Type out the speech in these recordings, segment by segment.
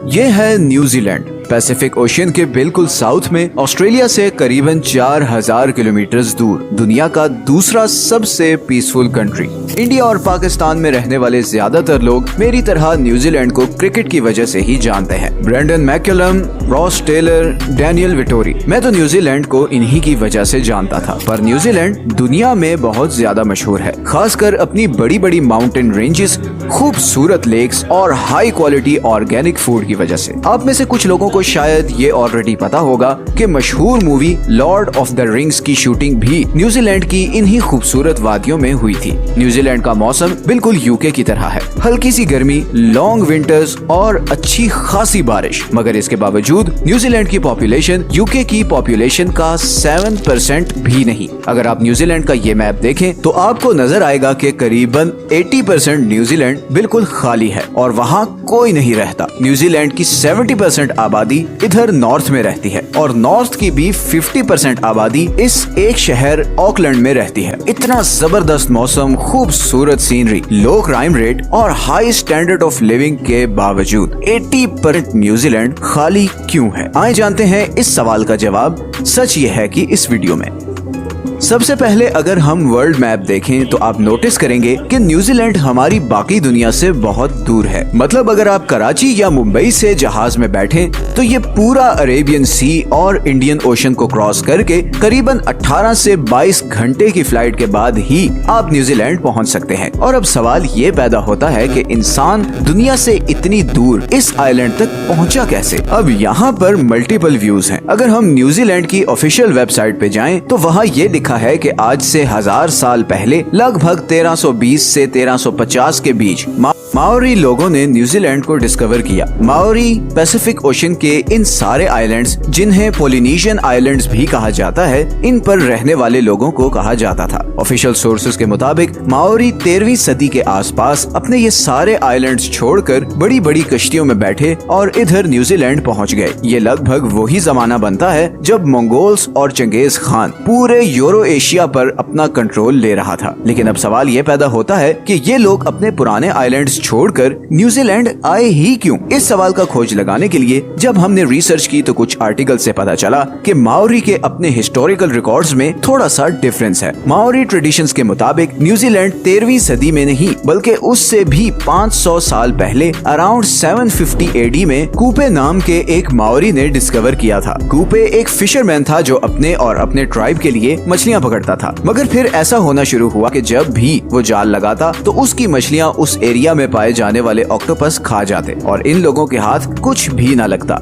یہ ہے New Zealand, Pacific ocean کے بالکل ساؤتھ میں، آسٹریلیا سے قریباً 4000 کلومیٹر دور، دنیا کا دوسرا سب سے پیسفل کنٹری۔ انڈیا اور پاکستان میں رہنے والے زیادہ تر لوگ میری طرح نیوزی لینڈ کو کرکٹ کی وجہ سے ہی جانتے ہیں۔ برینڈن میکلم، راس ٹیلر، ڈینیل ویٹوری، میں تو نیوزی لینڈ کو انہی کی وجہ سے جانتا تھا۔ پر نیوزی لینڈ دنیا میں بہت زیادہ مشہور ہے، خاص کر اپنی بڑی بڑی ماؤنٹین رینجز، خوبصورت لیکس اور ہائی کوالٹی آرگینک فوڈ کی وجہ سے۔ آپ میں سے کچھ لوگوں کو شاید یہ آلریڈی پتا ہوگا کہ مشہور movie Lord of the Rings کی شوٹنگ بھی نیوزی لینڈ کی انہی خوبصورت وادیوں میں ہوئی تھی۔ نیوزی لینڈ کا موسم بالکل یوکے کی طرح ہے، ہلکی سی گرمی، لانگ ونٹرز اور اچھی خاصی بارش، مگر اس کے باوجود نیوزی لینڈ کی پاپولیشن یوکے کی پاپولیشن کا 7% بھی نہیں۔ اگر آپ نیوزی لینڈ کا یہ میپ دیکھیں تو آپ کو نظر آئے گا کہ قریباً 80% نیوزی لینڈ بالکل خالی ہے اور وہاں کوئی نہیں رہتا۔ نیوزی لینڈ کی 70% آبادی ادھر نارتھ میں رہتی ہے اور نارتھ کی بھی 50% آبادی اس ایک شہر آکلینڈ میں رہتی ہے۔ اتنا زبردست موسم، خوبصورت سینری، لو کرائم ریٹ اور ہائی سٹینڈرڈ آف لیونگ کے باوجود 80% نیوزی لینڈ خالی کیوں ہے؟ آئے جانتے ہیں اس سوال کا جواب۔ سچ یہ ہے کہ اس ویڈیو میں سب سے پہلے اگر ہم ورلڈ میپ دیکھیں تو آپ نوٹس کریں گے کہ نیوزی لینڈ ہماری باقی دنیا سے بہت دور ہے۔ مطلب اگر آپ کراچی یا ممبئی سے جہاز میں بیٹھیں تو یہ پورا عریبین سی اور انڈین اوشن کو کراس کر کے قریباً 18 سے 22 گھنٹے کی فلائٹ کے بعد ہی آپ نیوزی لینڈ پہنچ سکتے ہیں۔ اور اب سوال یہ پیدا ہوتا ہے کہ انسان دنیا سے اتنی دور اس آئی لینڈ تک پہنچا کیسے؟ اب یہاں پر ملٹیپل ویوز ہیں۔ اگر ہم نیوزی لینڈ کی آفیشیل ویب سائٹ پہ جائیں تو وہاں یہ لکھا ہے کہ آج سے 1000 سال پہلے لگ بھگ 1320 سے 1350 کے بیچ ماوری لوگوں نے نیوزی لینڈ کو ڈسکور کیا۔ ماوری پیسیفک اوشن کے ان سارے آئی لینڈز، جنہیں پولینیشین آئی لینڈز بھی کہا جاتا ہے، ان پر رہنے والے لوگوں کو کہا جاتا تھا۔ آفیشیل سورسز کے مطابق ماوری 13ویں صدی کے آس پاس اپنے یہ سارے آئی لینڈز چھوڑ کر بڑی بڑی کشتیوں میں بیٹھے اور ادھر نیوزی لینڈ پہنچ گئے۔ یہ لگ بھگ وہی زمانہ بنتا ہے جب منگولز اور چنگیز خان پورے یورو ایشیا پر اپنا کنٹرول لے رہا تھا۔ لیکن اب سوال یہ پیدا ہوتا ہے کہ یہ لوگ اپنے پرانے آئی لینڈز چھوڑ کر نیوزی لینڈ آئے ہی کیوں؟ اس سوال کا کھوج لگانے کے لیے جب ہم نے ریسرچ کی تو کچھ آرٹیکل سے پتا چلا کہ ماوری کے اپنے ہسٹوریکل ریکارڈز میں تھوڑا سا ڈیفرنس ہے۔ ماوری ٹریڈیشنز کے مطابق نیوزی لینڈ 13ویں صدی میں نہیں بلکہ اس سے بھی 500 سال پہلے اراؤنڈ 750 AD میں کوپے نام کے ایک ماوری نے ڈسکور کیا تھا۔ کوپے ایک فشر مین تھا جو اپنے اور اپنے ٹرائب کے لیے مچھلیاں پکڑتا تھا، مگر پھر ایسا ہونا شروع ہوا کہ جب بھی وہ جال لگاتا تو اس کی مچھلیاں اس ایریا میں پائے جانے والے آکٹوپس کھا جاتے اور ان لوگوں کے ہاتھ کچھ بھی نہ لگتا۔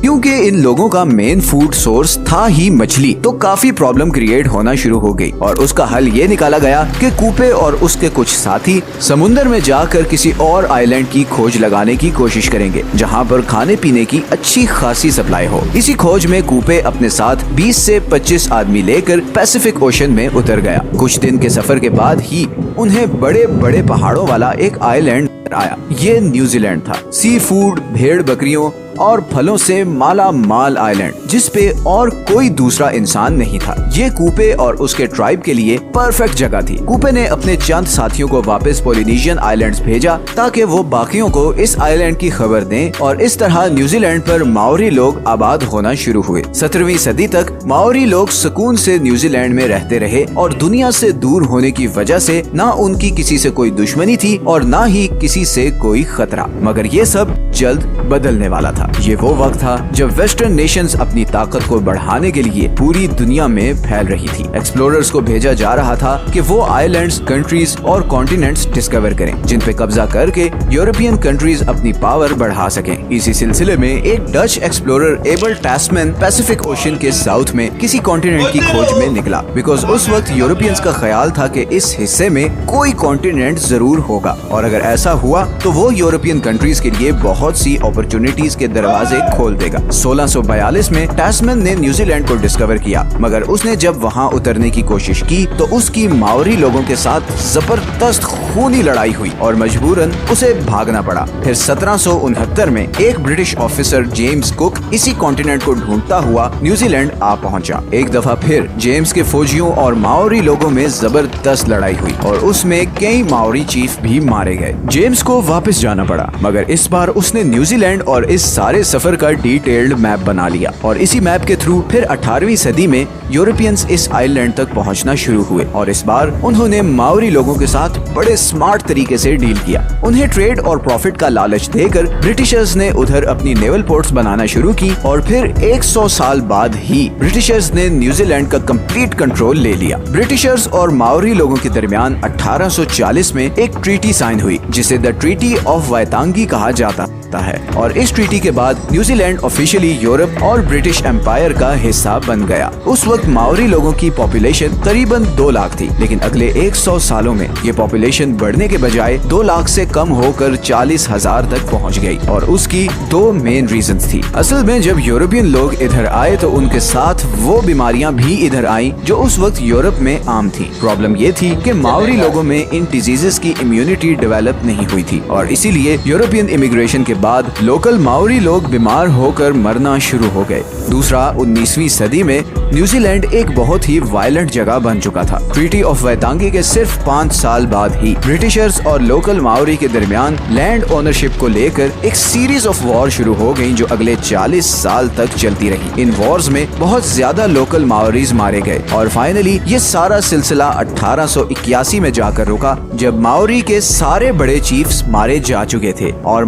کیونکہ ان لوگوں کا مین فوڈ سورس تھا ہی مچھلی، تو کافی پرابلم کریٹ ہونا شروع ہو گئی اور اس کا حل یہ نکالا گیا کہ کوپے اور اس کے کچھ ساتھی سمندر میں جا کر کسی اور آئی لینڈ کی کھوج لگانے کی کوشش کریں گے جہاں پر کھانے پینے کی اچھی خاصی سپلائی ہو۔ اسی کھوج میں کوپے اپنے ساتھ 20 سے 25 آدمی لے کر پیسیفک اوشن میں اتر گیا۔ کچھ دن کے سفر کے بعد ہی انہیں بڑے بڑے پہاڑوں والا ایک آئی لینڈ آیا۔ یہ نیوزی لینڈ تھا، سی فوڈ، بھیڑ بکریوں اور پھلوں سے مالا مال آئی لینڈ جس پہ اور کوئی دوسرا انسان نہیں تھا۔ یہ کوپے اور اس کے ٹرائب کے لیے پرفیکٹ جگہ تھی۔ کوپے نے اپنے چند ساتھیوں کو واپس پولینیشین آئی لینڈز بھیجا تاکہ وہ باقیوں کو اس آئی لینڈ کی خبر دیں اور اس طرح نیوزی لینڈ پر ماوری لوگ آباد ہونا شروع ہوئے۔ 17ویں صدی تک ماوری لوگ سکون سے نیوزی لینڈ میں رہتے رہے اور دنیا سے دور ہونے کی وجہ سے نہ ان کی کسی سے کوئی دشمنی تھی اور نہ ہی کسی سے کوئی خطرہ، مگر یہ سب جلد بدلنے والا تھا۔ یہ وہ وقت تھا جب ویسٹرن نیشنز اپنی طاقت کو بڑھانے کے لیے پوری دنیا میں پھیل رہی تھی۔ ایکسپلوررز کو بھیجا جا رہا تھا کہ وہ آئی لینڈز، کنٹریز اور کانٹیننٹس ڈسکور کریں جن پہ قبضہ کر کے یورپین کنٹریز اپنی پاور بڑھا سکیں۔ اسی سلسلے میں ایک Dutch explorer Abel Tasman Pacific Ocean کے ساؤتھ میں کسی کانٹیننٹ کی کھوج میں نکلا، بیکاز اس وقت یورپینز کا خیال تھا کہ اس حصے میں کوئی کانٹیننٹ ضرور ہوگا اور اگر ایسا ہوا تو وہ یورپین کنٹریز کے لیے بہت سی اپرچونٹیز کے دروازے کھول دے گا۔ 1642 میں ٹاسمین نے نیوزی لینڈ کو ڈسکور کیا، مگر اس نے جب وہاں اترنے کی کوشش کی تو اس کی ماوری لوگوں کے ساتھ زبردست خونی لڑائی ہوئی اور مجبوراً اسے بھاگنا پڑا۔ پھر 1769 میں ایک برٹش آفیسر جیمز کک اسی کانٹیننٹ کو ڈھونڈتا ہوا نیوزی لینڈ آ پہنچا۔ ایک دفعہ پھر جیمز کے فوجیوں اور ماوری لوگوں میں زبردست لڑائی ہوئی اور اس میں کئی ماوری چیف بھی مارے گئے۔ جیمز کو واپس جانا پڑا، مگر اس بار اس نے نیوزی لینڈ اور اس सारे सफर का डिटेल्ड मैप बना लिया और इसी मैप के थ्रू फिर 18वीं सदी में यूरोपियंस इस आइलैंड तक पहुंचना शुरू हुए और इस बार उन्होंने माओरी लोगों के साथ बड़े स्मार्ट तरीके से डील किया। उन्हें ट्रेड और प्रॉफिट का लालच देकर ब्रिटिशर्स ने उधर अपनी नेवल पोर्ट्स बनाना शुरू की और फिर 100 साल बाद ही ब्रिटिशर्स ने न्यूजीलैंड का कंप्लीट कंट्रोल ले लिया। ब्रिटिशर्स और माओरी लोगों के दरमियान 1840 में एक ट्रीटी साइन हुई जिसे द ट्रीटी ऑफ वाइतांगी कहा जाता है और इस ट्रीटी के बाद न्यूजीलैंड ऑफिशियली यूरोप और ब्रिटिश एम्पायर का हिस्सा बन गया। उस वक्त माओरी लोगों की पॉपुलेशन करीबन 2 लाख थी, लेकिन अगले 100 सालों में ये पॉपुलेशन बढ़ने के बजाय 2 लाख से कम होकर 40,000 तक पहुंच गई और उसकी 2 मेन रीजंस थी। असल में जब यूरोपियन लोग इधर आए तो उनके साथ वो बीमारियां भी इधर आई जो उस वक्त यूरोप में आम थी। प्रॉब्लम ये थी कि माओरी लोगों में इन डिजीजेस की इम्यूनिटी डेवलप नहीं हुई थी और इसीलिए यूरोपियन इमिग्रेशन के बाद लोकल माओरी लोग बीमार होकर मरना शुरू हो गए। दूसरा, 19वीं सदी में न्यूजीलैंड एक बहुत ही वायलेंट जगह बन चुका था। ट्रीटी ऑफ वाइतांगी के सिर्फ 5 साल बाद ही ब्रिटिशर्स और लोकल माओरी के दरमियान लैंड ओनरशिप को लेकर एक सीरीज ऑफ वॉर शुरू हो गई जो अगले 40 साल तक चलती रही। इन वॉर्स में बहुत ज्यादा लोकल माओरीज मारे गए और फाइनली ये सारा सिलसिला 1881 में जाकर रुका जब माओरी के सारे बड़े चीफ्स मारे जा चुके थे और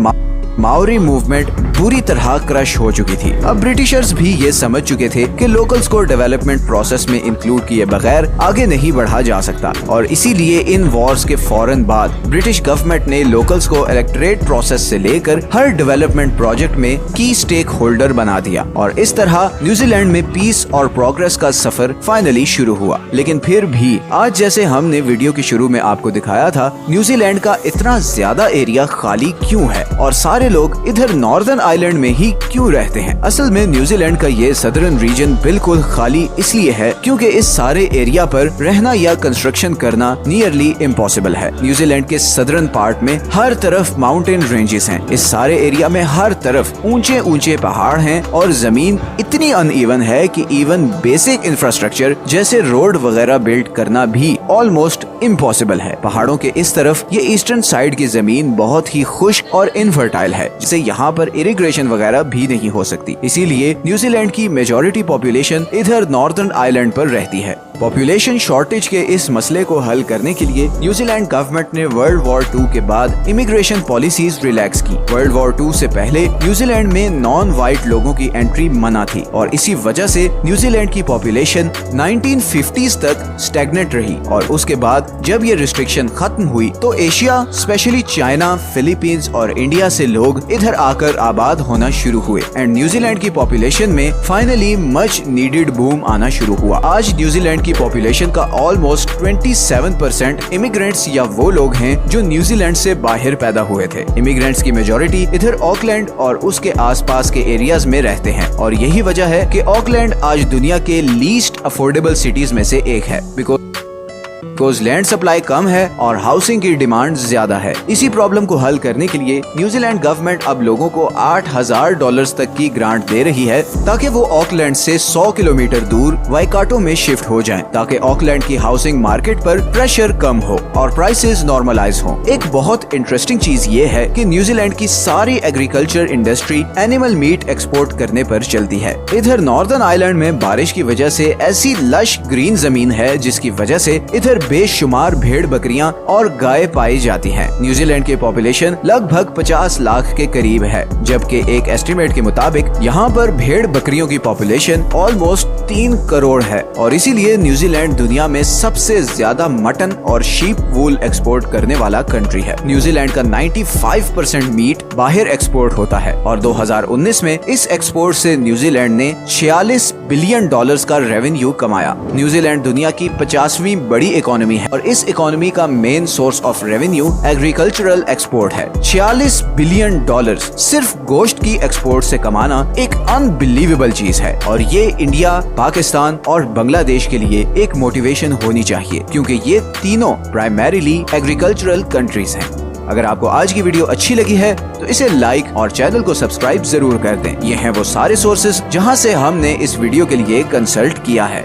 माओरी मूवमेंट पूरी तरह क्रश हो चुकी थी। अब ब्रिटिशर्स भी ये समझ चुके थे कि लोकल्स को डेवलपमेंट प्रोसेस में इंक्लूड किए बगैर आगे नहीं बढ़ा जा सकता और इसीलिए इन वॉर्स के फौरन बाद ब्रिटिश गवर्नमेंट ने लोकल्स को इलेक्टोरेट प्रोसेस से लेकर हर डेवलपमेंट प्रोजेक्ट में की स्टेक होल्डर बना दिया और इस तरह न्यूजीलैंड में पीस और प्रोग्रेस का सफर फाइनली शुरू हुआ। लेकिन फिर भी आज जैसे हमने वीडियो के शुरू में आपको दिखाया था, न्यूजीलैंड का इतना ज्यादा एरिया खाली क्यों है और सारे लोग इधर नॉर्दर्न आइलैंड में ही क्यों रहते हैं? असल में न्यूजीलैंड का ये सदर्न रीजन बिल्कुल खाली इसलिए है क्योंकि इस सारे एरिया पर रहना या कंस्ट्रक्शन करना नियरली इम्पॉसिबल है। न्यूजीलैंड के सदर्न पार्ट में हर तरफ माउंटेन रेंजेस हैं। इस सारे एरिया में हर तरफ ऊंचे ऊंचे पहाड़ हैं और जमीन इतनी अनइवन है कि इवन बेसिक इंफ्रास्ट्रक्चर जैसे रोड वगैरह बिल्ड करना भी ऑलमोस्ट इम्पॉसिबल है। पहाड़ों के इस तरफ ये ईस्टर्न साइड की जमीन बहुत ही खुश्क और इनफर्टाइल है जिससे यहाँ पर इरिगेशन वगैरह भी नहीं हो सकती। इसीलिए न्यूजीलैंड की मेजॉरिटी पॉपुलेशन इधर नॉर्दर्न आइलैंड पर रहती है। पॉपुलेशन शॉर्टेज के इस मसले को हल करने के लिए न्यूजीलैंड गवर्नमेंट ने वर्ल्ड वॉर 2 के बाद इमिग्रेशन पॉलिसीज रिलैक्स की। वर्ल्ड वॉर 2 से पहले न्यूजीलैंड में नॉन वाइट लोगों की एंट्री मना थी और इसी वजह से न्यूजीलैंड की पॉपुलेशन 1950s तक स्टैग्नेंट रही और उसके बाद जब ये रिस्ट्रिक्शन खत्म हुई तो एशिया स्पेशली चाइना, फिलीपींस और इंडिया से लोग इधर आकर आबाद होना शुरू हुए एंड न्यूजीलैंड की पॉपुलेशन में फाइनली मच नीडेड बूम आना शुरू हुआ। आज न्यूजीलैंड की पॉपुलेशन का ऑलमोस्ट 27% इमिग्रेंट्स या वो लोग हैं जो न्यूजीलैंड से बाहर पैदा हुए थे। इमिग्रेंट्स की मेजॉरिटी इधर ऑकलैंड और उसके आसपास के एरियाज में रहते हैं और यही वजह है कि ऑकलैंड आज दुनिया के लीस्ट अफोर्डेबल सिटीज में से एक है बिकॉज लैंड सप्लाई कम है और हाउसिंग की डिमांड ज्यादा है। इसी प्रॉब्लम को हल करने के लिए न्यूजीलैंड गवर्नमेंट अब लोगों को $8,000 तक की ग्रांट दे रही है ताकि वो ऑकलैंड से 100 किलोमीटर दूर वाइकाटो में शिफ्ट हो जाएं, ताकि ऑकलैंड की हाउसिंग मार्केट पर प्रेशर कम हो और प्राइसेस नॉर्मलाइज हो। एक बहुत इंटरेस्टिंग चीज ये है कि न्यूजीलैंड की सारी agriculture industry animal meet export करने पर चलती है। इधर नॉर्दर्न आइलैंड में बारिश की वजह से ऐसी लश ग्रीन जमीन है जिसकी वजह से इधर बेशुमार भेड़ बकरियां और गाय पाई जाती हैं। न्यूजीलैंड की पॉपुलेशन लगभग 50 लाख के करीब है, जबकि एक एस्टिमेट के मुताबिक यहाँ पर भेड़ बकरियों की पॉपुलेशन ऑलमोस्ट 3 करोड़ है और इसीलिए न्यूजीलैंड दुनिया में सबसे ज्यादा मटन और शीप वूल एक्सपोर्ट करने वाला कंट्री है। न्यूजीलैंड का 95% मीट बाहर एक्सपोर्ट होता है और 2019 में इस एक्सपोर्ट से न्यूजीलैंड ने $46 बिलियन का रेवेन्यू कमाया। न्यूजीलैंड दुनिया की 50वीं बड़ी इकोनॉमी है और इस इकोनॉमी का main source of revenue agricultural export है। $46 बिलियन सिर्फ गोश्त की एक्सपोर्ट से कमाना एक अनबिलीवेबल चीज है और ये इंडिया, पाकिस्तान और बांग्लादेश के लिए एक मोटिवेशन होनी चाहिए क्योंकि ये तीनों प्राइमरीली एग्रीकल्चरल कंट्रीज हैं। अगर आपको आज की वीडियो अच्छी लगी है तो इसे लाइक और चैनल को सब्सक्राइब जरूर कर दें। ये हैं वो सारे सोर्सेज जहां से हमने इस वीडियो के लिए कंसल्ट किया है।